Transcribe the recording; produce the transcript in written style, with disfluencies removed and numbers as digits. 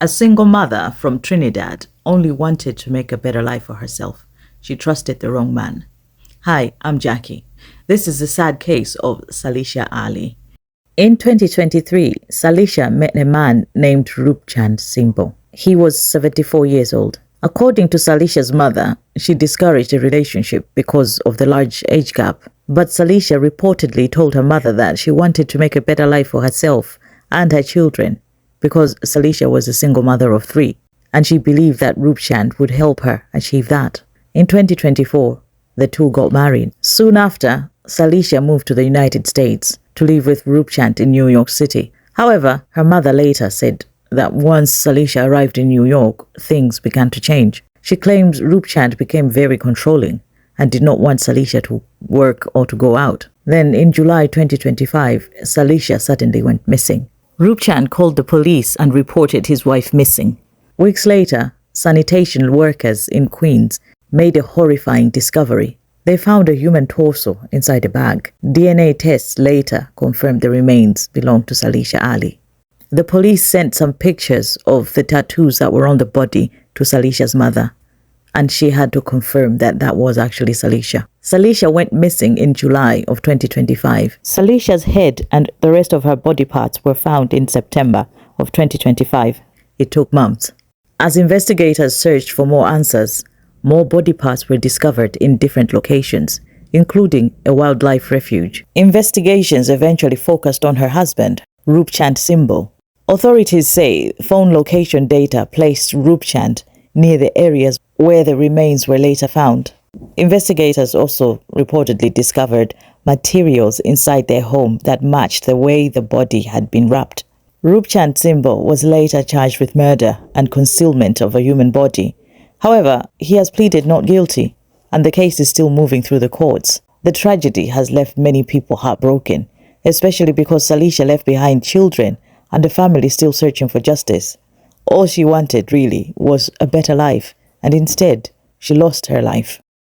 A single mother from Trinidad only wanted to make a better life for herself. She trusted the wrong man. Hi, I'm Jackie. This is the sad case of Salisha Ali. In 2023, Salisha met a man named Rupchand Simbo. He was 74 years old. According to Salisha's mother, she discouraged the relationship because of the large age gap. But Salisha reportedly told her mother that she wanted to make a better life for herself and her children, because Salisha was a single mother of 3, and she believed that Rupchand would help her achieve that. In 2024, the two got married. Soon after, Salisha moved to the United States to live with Rupchand in New York City. However, her mother later said that once Salisha arrived in New York, things began to change. She claims Rupchand became very controlling and did not want Salisha to work or to go out. Then in July 2025, Salisha suddenly went missing. Rupchand called the police and reported his wife missing. Weeks later, sanitation workers in Queens made a horrifying discovery. They found a human torso inside a bag. DNA tests later confirmed the remains belonged to Salisha Ali. The police sent some pictures of the tattoos that were on the body to Salisha's mother, and she had to confirm that that was actually Salisha. Salisha went missing in July of 2025. Salisha's head and the rest of her body parts were found in September of 2025. It took months. As investigators searched for more answers, more body parts were discovered in different locations, including a wildlife refuge. Investigations eventually focused on her husband, Rupchand Simbo. Authorities say phone location data placed Rupchand near the areas where the remains were later found. Investigators also reportedly discovered materials inside their home that matched the way the body had been wrapped. Rupchand Simbo was later charged with murder and concealment of a human body. However, he has pleaded not guilty, and the case is still moving through the courts. The tragedy has left many people heartbroken, especially because Salisha left behind children and the family still searching for justice. All she wanted, really, was a better life, and instead, she lost her life.